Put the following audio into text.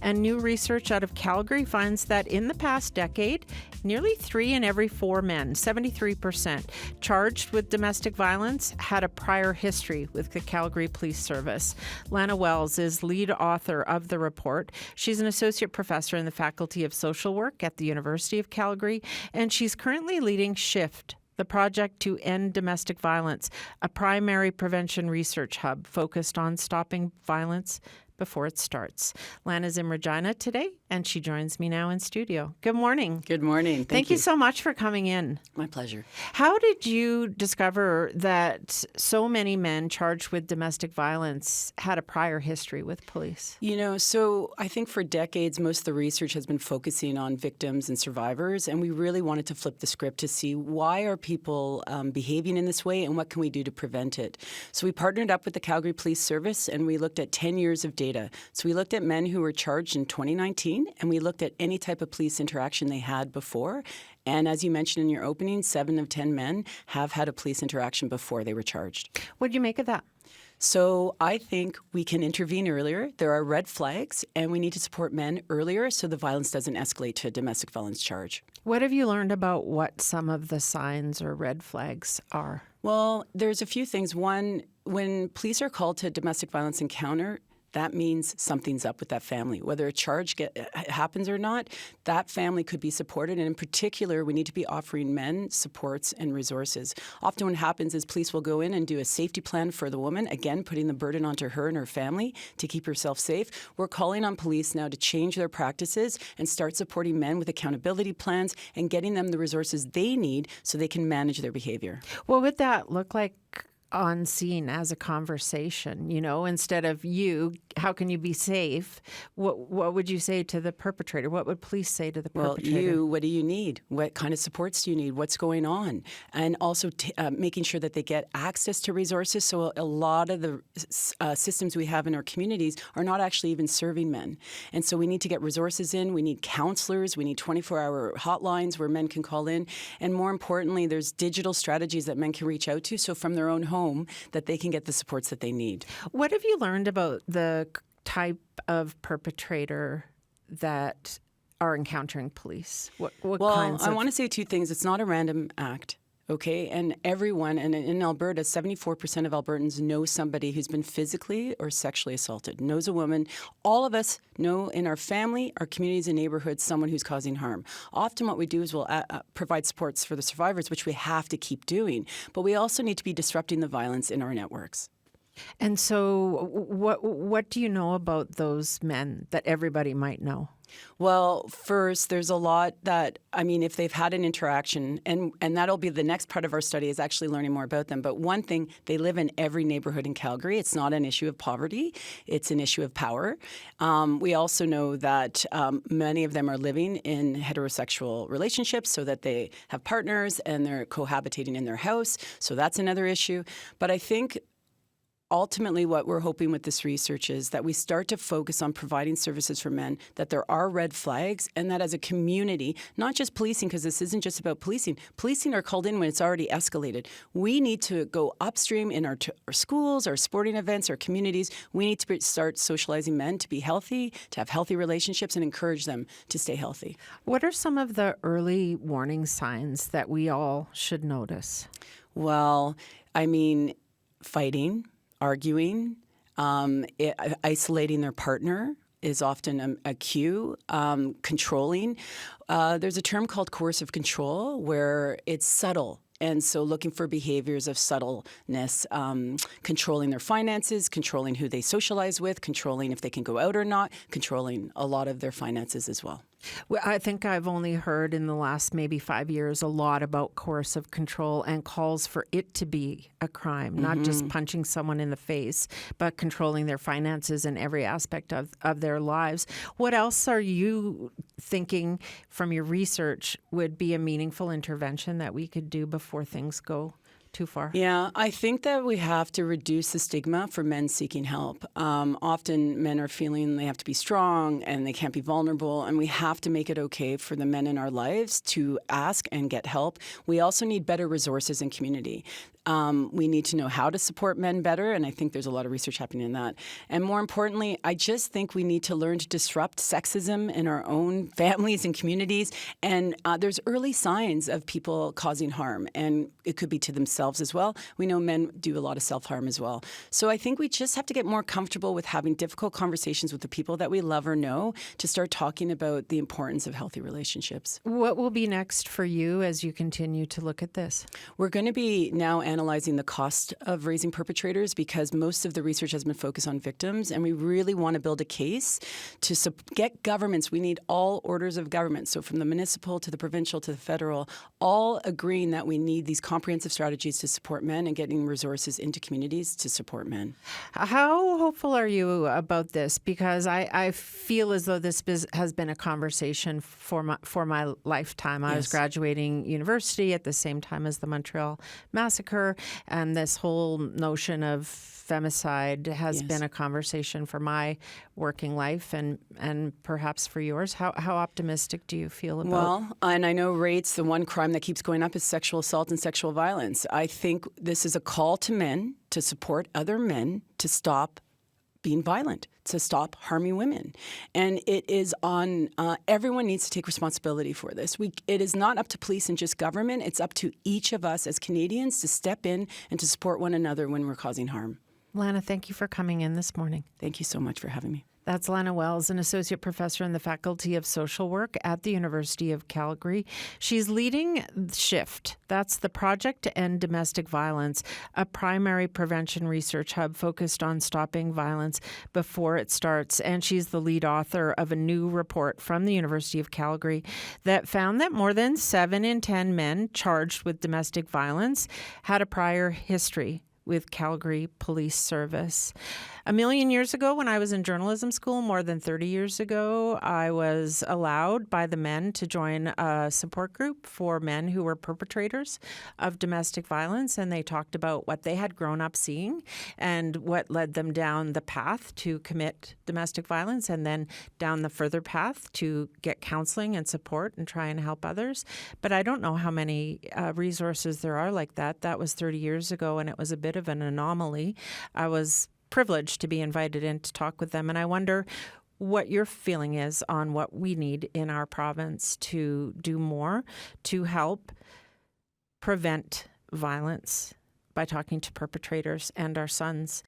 And new research out of Calgary finds that in the past decade, nearly 3 in every 4 men, 73%, charged with domestic violence had a prior history with the Calgary Police Service. Lana Wells is lead author of the report. She's an associate professor in the Faculty of Social Work at the University of Calgary, and she's currently leading SHIFT, the project to end domestic violence, a primary prevention research hub focused on stopping violence before it starts. Lana's in Regina today, and she joins me now in studio. Good morning. Good morning. Thank you so much for coming in. My pleasure. How did you discover that so many men charged with domestic violence had a prior history with police? So I think for decades, most of the research has been focusing on victims and survivors, and we really wanted to flip the script to see why are people behaving in this way and what can we do to prevent it. So we partnered up with the Calgary Police Service, and we looked at 10 years of data. So we looked at men who were charged in 2019, and we looked at any type of police interaction they had before. And as you mentioned in your opening, 7 of 10 men have had a police interaction before they were charged. What do you make of that? So I think we can intervene earlier. There are red flags, and we need to support men earlier so the violence doesn't escalate to a domestic violence charge. What have you learned about what some of the signs or red flags are? Well, there's a few things. One, when police are called to a domestic violence encounter, that means something's up with that family. Whether a charge happens or not, that family could be supported. And in particular, we need to be offering men supports and resources. Often what happens is police will go in and do a safety plan for the woman, again, putting the burden onto her and her family to keep herself safe. We're calling on police now to change their practices and start supporting men with accountability plans and getting them the resources they need so they can manage their behavior. What would that look like on scene as a conversation, instead of how can you be safe? What would you say to the perpetrator? What would police say to the perpetrator? Well, what do you need? What kind of supports do you need? What's going on? And also making sure that they get access to resources. So a lot of the systems we have in our communities are not actually even serving men. And so we need to get resources in. We need counselors. We need 24-hour hotlines where men can call in. And more importantly, there's digital strategies that men can reach out to. So from their own home, that they can get the supports that they need. What have you learned about the type of perpetrator that are encountering police? What kinds of... I want to say 2 things. It's not a random act. Okay, and everyone, and in Alberta, 74% of Albertans know somebody who's been physically or sexually assaulted, knows a woman. All of us know in our family, our communities and neighborhoods, someone who's causing harm. Often what we do is we'll provide supports for the survivors, which we have to keep doing. But we also need to be disrupting the violence in our networks. And so what do you know about those men that everybody might know? Well, first, there's a lot that, if they've had an interaction, and that'll be the next part of our study is actually learning more about them. But one thing, they live in every neighborhood in Calgary. It's not an issue of poverty. It's an issue of power. We also know that many of them are living in heterosexual relationships so that they have partners and they're cohabitating in their house. So that's another issue. But I think ultimately, what we're hoping with this research is that we start to focus on providing services for men, that there are red flags, and that as a community, not just policing, because this isn't just about policing. Policing are called in when it's already escalated. We need to go upstream in our schools, our sporting events, our communities. We need to start socializing men to be healthy, to have healthy relationships, and encourage them to stay healthy. What are some of the early warning signs that we all should notice? Well, fighting, arguing, isolating their partner is often a cue. Controlling. There's a term called coercive control where it's subtle. And so looking for behaviors of subtleness, controlling their finances, controlling who they socialize with, controlling if they can go out or not, controlling a lot of their finances as well. Well, I think I've only heard in the last maybe 5 years a lot about coercive control and calls for it to be a crime, not just punching someone in the face, but controlling their finances in every aspect of their lives. What else are you thinking from your research would be a meaningful intervention that we could do before things go too far? Yeah, I think that we have to reduce the stigma for men seeking help. Often men are feeling they have to be strong and they can't be vulnerable, and we have to make it okay for the men in our lives to ask and get help. We also need better resources in community. We need to know how to support men better, and I think there's a lot of research happening in that. And more importantly, I just think we need to learn to disrupt sexism in our own families and communities. And there's early signs of people causing harm, and it could be to themselves as well. We know men do a lot of self-harm as well. So I think we just have to get more comfortable with having difficult conversations with the people that we love or know to start talking about the importance of healthy relationships. What will be next for you as you continue to look at this? We're going to be now analyzing the cost of raising perpetrators because most of the research has been focused on victims, and we really want to build a case to get governments. We need all orders of government, so from the municipal to the provincial to the federal, all agreeing that we need these comprehensive strategies to support men and getting resources into communities to support men. How hopeful are you about this? Because I feel as though this has been a conversation for my lifetime. I was graduating university at the same time as the Montreal Massacre, and this whole notion of femicide has been a conversation for my working life and perhaps for yours. How optimistic do you feel about? Well, and I know rates, the one crime that keeps going up is sexual assault and sexual violence. I think this is a call to men to support other men to stop being violent, to stop harming women. And it is on, everyone needs to take responsibility for this. It is not up to police and just government. It's up to each of us as Canadians to step in and to support one another when we're causing harm. Lana, thank you for coming in this morning. Thank you so much for having me. That's Lana Wells, an associate professor in the Faculty of Social Work at the University of Calgary. She's leading SHIFT. That's the Project to End Domestic Violence, a primary prevention research hub focused on stopping violence before it starts. And she's the lead author of a new report from the University of Calgary that found that more than 7 in 10 men charged with domestic violence had a prior history with Calgary Police Service. A million years ago, when I was in journalism school, more than 30 years ago, I was allowed by the men to join a support group for men who were perpetrators of domestic violence, and they talked about what they had grown up seeing and what led them down the path to commit domestic violence and then down the further path to get counseling and support and try and help others. But I don't know how many resources there are like that. That was 30 years ago, and it was a bit of an anomaly. I was privileged to be invited in to talk with them, and I wonder what your feeling is on what we need in our province to do more to help prevent violence by talking to perpetrators and our sons.